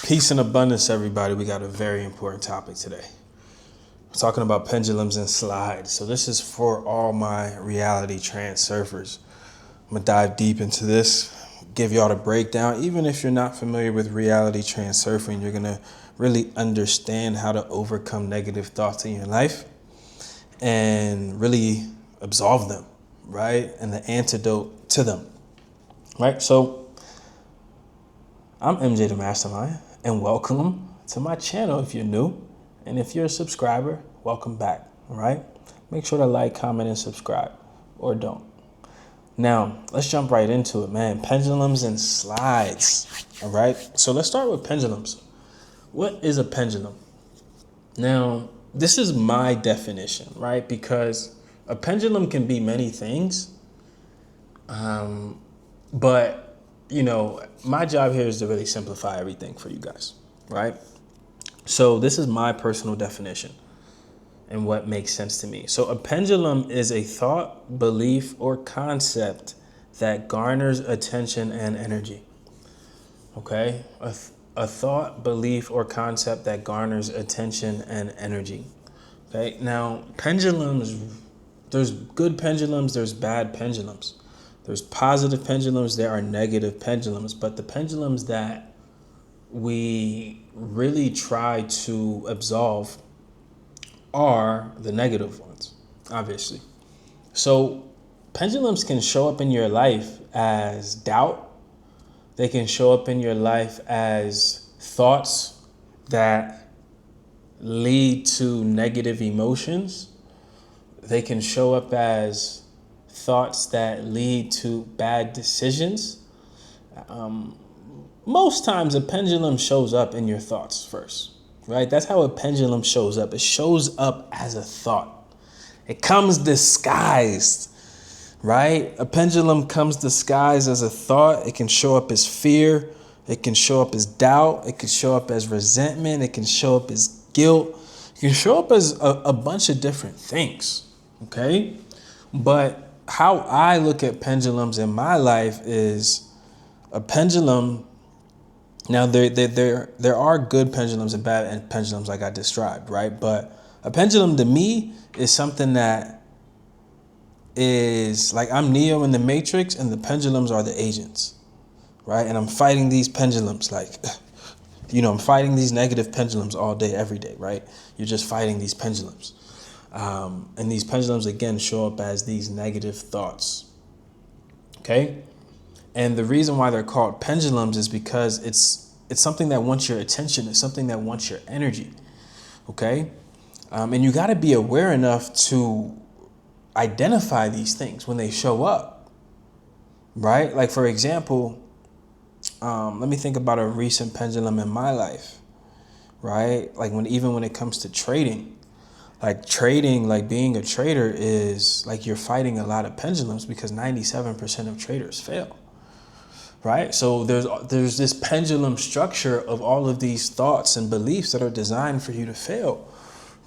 Peace and abundance, everybody. We got a very important topic today. We're talking about pendulums and slides. So this is for all my reality transurfers. I'm going to dive deep into this, give y'all the breakdown. Even if you're not familiar with reality transurfing, you're going to really understand how to overcome negative thoughts in your life and really absolve them, right? And the antidote to them, right? So I'm MJ the Mastermind, and welcome to my channel if you're new. And if you're a subscriber, welcome back, all right? Make sure to like, comment, and subscribe, or don't. Now, let's jump right into it, man. Pendulums and slides, all right? So let's start with pendulums. What is a pendulum? Now, this is my definition, right? Because a pendulum can be many things, but you know, my job here is to really simplify everything for you guys, right? So this is my personal definition and what makes sense to me. So a pendulum is a thought, belief, or concept that garners attention and energy. Okay? A thought, belief, or concept that garners attention and energy. Okay? Now, pendulums, there's good pendulums, there's bad pendulums. There's positive pendulums, there are negative pendulums, but the pendulums that we really try to absolve are the negative ones, obviously. So pendulums can show up in your life as doubt. They can show up in your life as thoughts that lead to negative emotions. They can show up as thoughts that lead to bad decisions. Most times a pendulum shows up in your thoughts first, right? That's how a pendulum shows up. It shows up as a thought. It comes disguised, right? A pendulum comes disguised as a thought. It can show up as fear. It can show up as doubt. It can show up as resentment. It can show up as guilt. It can show up as a bunch of different things, okay? But how I look at pendulums in my life is a pendulum. Now, there are good pendulums and bad pendulums like I described, right? But a pendulum to me is something that is like I'm Neo in the Matrix and the pendulums are the agents, right? And I'm fighting these pendulums like, you know, I'm fighting these negative pendulums all day, every day, right? You're just fighting these pendulums. And these pendulums, again, show up as these negative thoughts, okay? And the reason why they're called pendulums is because it's something that wants your attention. It's something that wants your energy, okay? And you got to be aware enough to identify these things when they show up, right? Like, for example, let me think about a recent pendulum in my life, right? Like even when it comes to trading. Like trading, like being a trader is like you're fighting a lot of pendulums because 97% of traders fail, right? So there's this pendulum structure of all of these thoughts and beliefs that are designed for you to fail,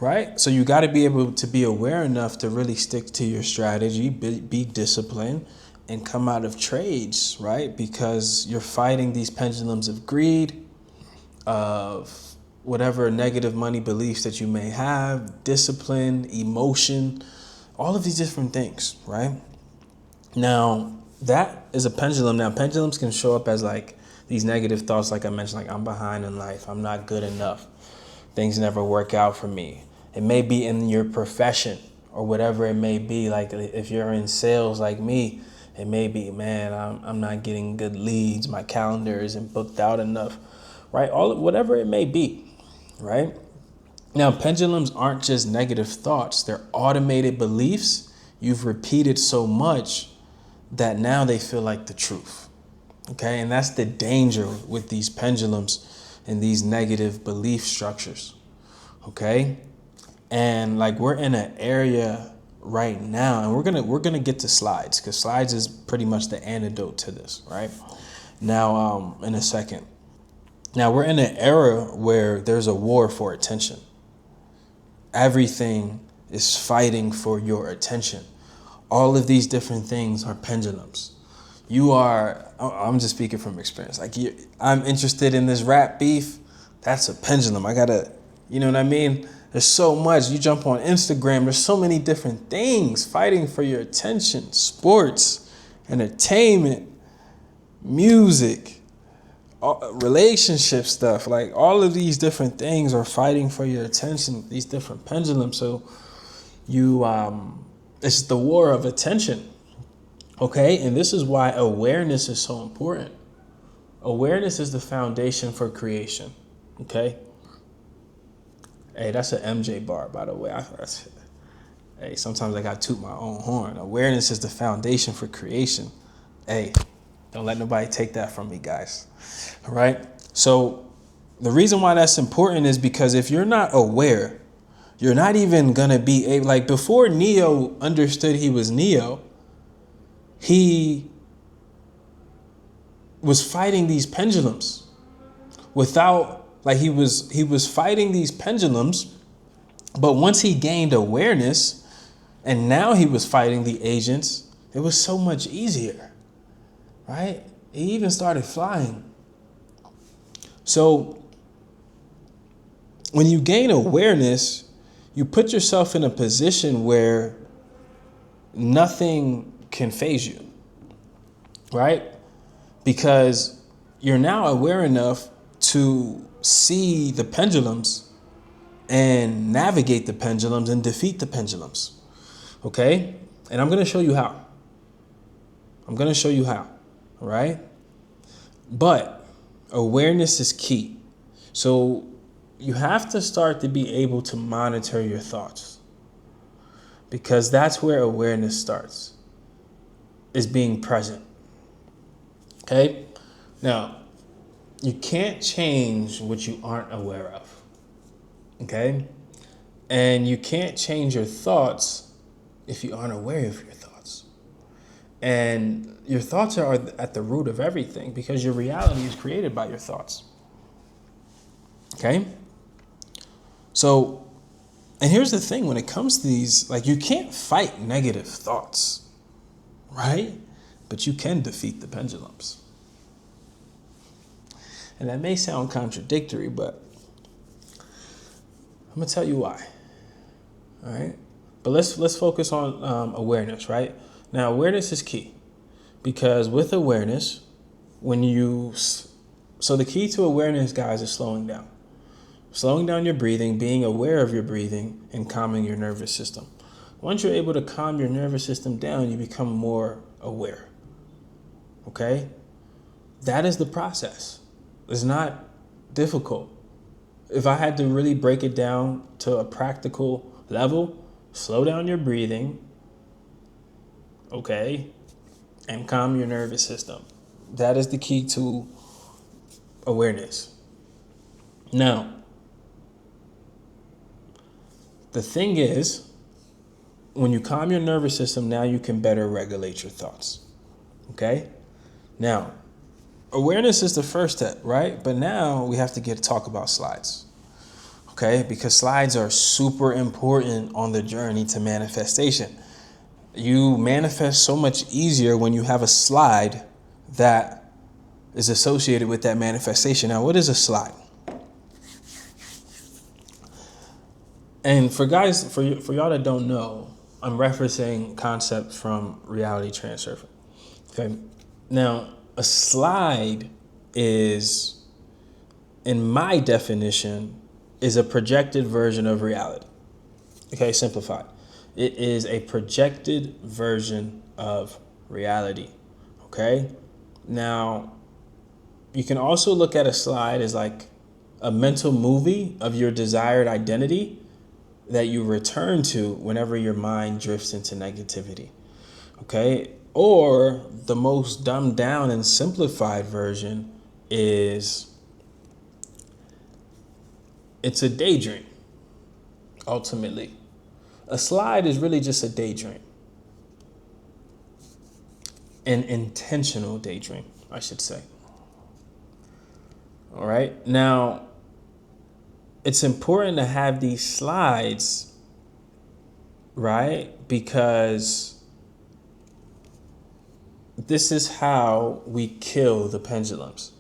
right? So you got to be able to be aware enough to really stick to your strategy, be disciplined, and come out of trades, right? Because you're fighting these pendulums of greed, of whatever negative money beliefs that you may have, discipline, emotion, all of these different things, right? Now, that is a pendulum. Now, pendulums can show up as like these negative thoughts, like I mentioned, like I'm behind in life, I'm not good enough, things never work out for me. It may be in your profession or whatever it may be. Like if you're in sales like me, it may be, man, I'm not getting good leads, my calendar isn't booked out enough, right? Whatever it may be. Right? Now, pendulums aren't just negative thoughts. They're automated beliefs you've repeated so much that now they feel like the truth. Okay? And that's the danger with these pendulums and these negative belief structures. Okay? And like we're in an area right now, and we're gonna get to slides because slides is pretty much the antidote to this, right? Now, in a second. Now, we're in an era where there's a war for attention. Everything is fighting for your attention. All of these different things are pendulums. I'm just speaking from experience. Like, I'm interested in this rap beef. That's a pendulum. I gotta, you know what I mean? There's so much. You jump on Instagram, there's so many different things fighting for your attention. Sports, entertainment, music, relationship stuff. Like all of these different things are fighting for your attention, these different pendulums. So you, it's the war of attention. Okay, and this is why awareness is so important. Awareness is the foundation for creation. Okay. Hey, that's an MJ bar, by the way. Hey, sometimes I got to toot my own horn. Awareness is the foundation for creation. Hey, don't let nobody take that from me, guys. All right. So the reason why that's important is because if you're not aware, you're not even going to be able, like before Neo understood he was Neo, he was fighting these pendulums without, like he was fighting these pendulums, but once he gained awareness and now he was fighting the agents, it was so much easier, right? He even started flying. So when you gain awareness, you put yourself in a position where nothing can phase you, right? Because you're now aware enough to see the pendulums and navigate the pendulums and defeat the pendulums. Okay? And I'm going to show you how. All right? But awareness is key. So you have to start to be able to monitor your thoughts, because that's where awareness starts, is being present. Okay? Now, you can't change what you aren't aware of. Okay? And you can't change your thoughts if you aren't aware of your thoughts. And your thoughts are at the root of everything, because your reality is created by your thoughts. Okay? So, and here's the thing, when it comes to these, like, you can't fight negative thoughts, right? But you can defeat the pendulums. And that may sound contradictory, but I'm gonna tell you why. All right, but let's focus on awareness. Right now, awareness is key, because with awareness, so the key to awareness, guys, is slowing down your breathing, being aware of your breathing, and calming your nervous system. Once you're able to calm your nervous system down, you become more aware. Okay, that is the process. It's not difficult. If I had to really break it down to a practical level, slow down your breathing, okay, and calm your nervous system. That is the key to awareness. Now, the thing is, when you calm your nervous system, now you can better regulate your thoughts, okay? Now, awareness is the first step, right? But now we have to talk about slides, okay? Because slides are super important on the journey to manifestation. You manifest so much easier when you have a slide that is associated with that manifestation. Now, what is a slide? And for y'all that don't know, I'm referencing concepts from Reality Transurfing. Okay. Now, a slide is, in my definition, is a projected version of reality. Okay, simplified. It is a projected version of reality. Okay? Now, you can also look at a slide as like a mental movie of your desired identity that you return to whenever your mind drifts into negativity. Okay? Or the most dumbed down and simplified version is, it's a daydream, ultimately. A slide is really just a daydream. An intentional daydream, I should say. All right? Now, it's important to have these slides, right? Because this is how we kill the pendulums.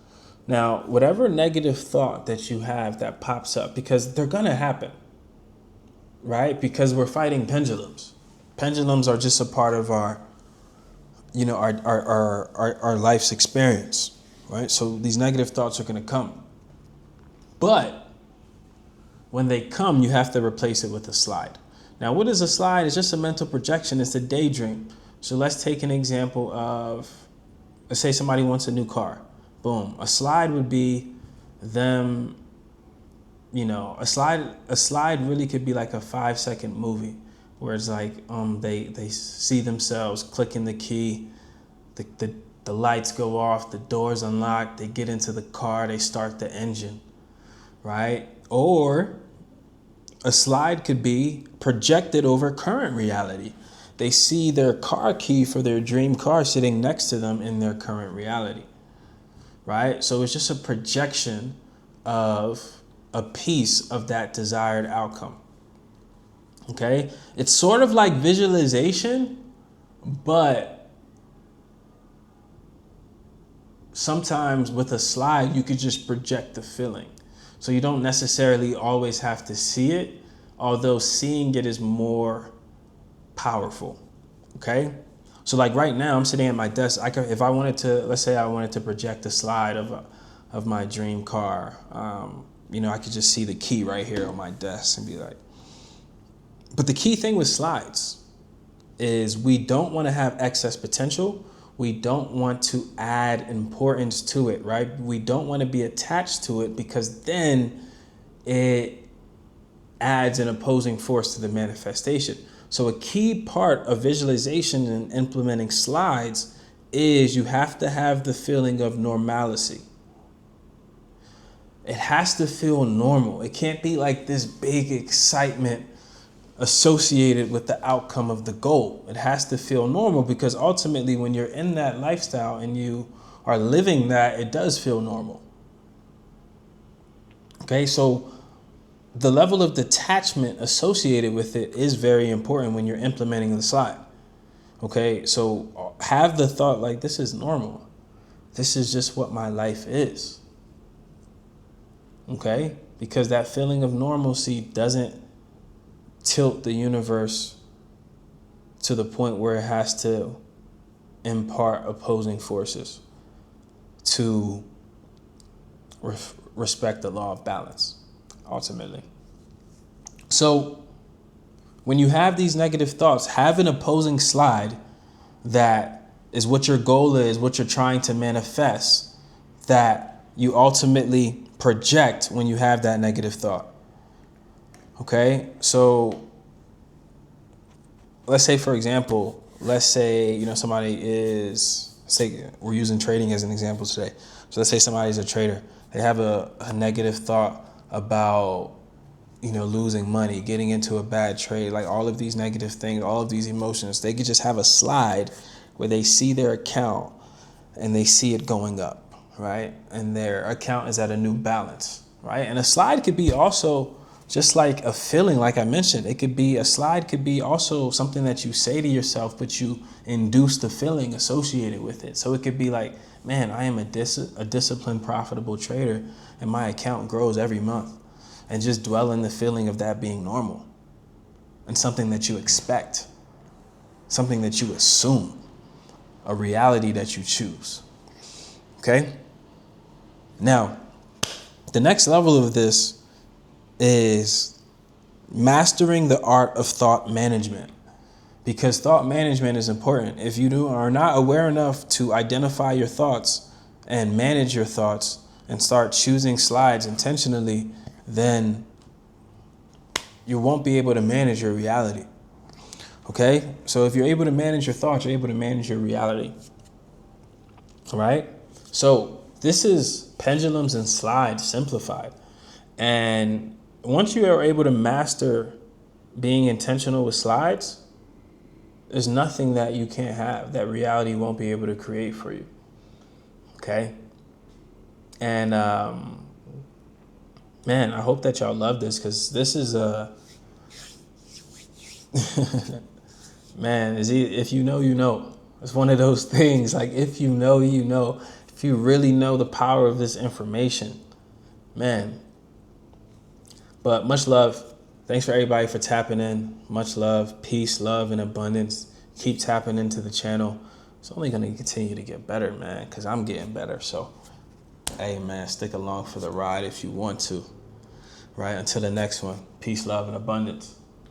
Now, whatever negative thought that you have that pops up, because they're going to happen, right? Because we're fighting pendulums. Pendulums are just a part of our, our life's experience, right? So these negative thoughts are going to come. But when they come, you have to replace it with a slide. Now, what is a slide? It's just a mental projection. It's a daydream. So let's take an example of, let's say somebody wants a new car. Boom. A slide would be them, a slide really could be like a 5-second movie where it's like they see themselves clicking the key, the lights go off, the doors unlock, they get into the car, they start the engine, right? Or a slide could be projected over current reality. They see their car key for their dream car sitting next to them in their current reality, right? So it's just a projection of a piece of that desired outcome, okay? It's sort of like visualization, but sometimes with a slide, you could just project the feeling. So you don't necessarily always have to see it, although seeing it is more powerful, okay? So like right now, I'm sitting at my desk. If I wanted to, let's say I wanted to project a slide of my dream car, I could just see the key right here on my desk and be like, but the key thing with slides is we don't want to have excess potential. We don't want to add importance to it, right? We don't want to be attached to it because then it adds an opposing force to the manifestation. So a key part of visualization and implementing slides is you have to have the feeling of normalcy. It has to feel normal. It can't be like this big excitement associated with the outcome of the goal. It has to feel normal because ultimately when you're in that lifestyle and you are living that, it does feel normal. Okay, so the level of detachment associated with it is very important when you're implementing the slide. Okay, so have the thought like, this is normal. This is just what my life is. Okay, because that feeling of normalcy doesn't tilt the universe to the point where it has to impart opposing forces to respect the law of balance, ultimately. So when you have these negative thoughts, have an opposing slide that is what your goal is, what you're trying to manifest, that you ultimately project when you have that negative thought. Okay, so let's say, for example, somebody is, say we're using trading as an example today. So let's say somebody's a trader. They have a negative thought about, losing money, getting into a bad trade, like all of these negative things, all of these emotions. They could just have a slide where they see their account and they see it going up, right? And their account is at a new balance, right? And a slide could be also just like a feeling, like I mentioned. A slide could be also something that you say to yourself, but you induce the feeling associated with it. So it could be like, man, I am a disciplined, profitable trader, and my account grows every month. And just dwell in the feeling of that being normal and something that you expect, something that you assume, a reality that you choose. Okay? Now, the next level of this is mastering the art of thought management, because thought management is important. If you are not aware enough to identify your thoughts and manage your thoughts and start choosing slides intentionally, then you won't be able to manage your reality. Okay? So if you're able to manage your thoughts, you're able to manage your reality. All right? So this is pendulums and slides simplified. And once you are able to master being intentional with slides, there's nothing that you can't have that reality won't be able to create for you. Okay? And man, I hope that y'all love this, because this is man, if you know, you know. It's one of those things, like if you know, you know. If you really know the power of this information, man. But much love. Thanks for everybody for tapping in. Much love, peace, love, and abundance. Keep tapping into the channel. It's only going to continue to get better, man, because I'm getting better. So, hey, man, stick along for the ride if you want to. Right? Until the next one. Peace, love, and abundance.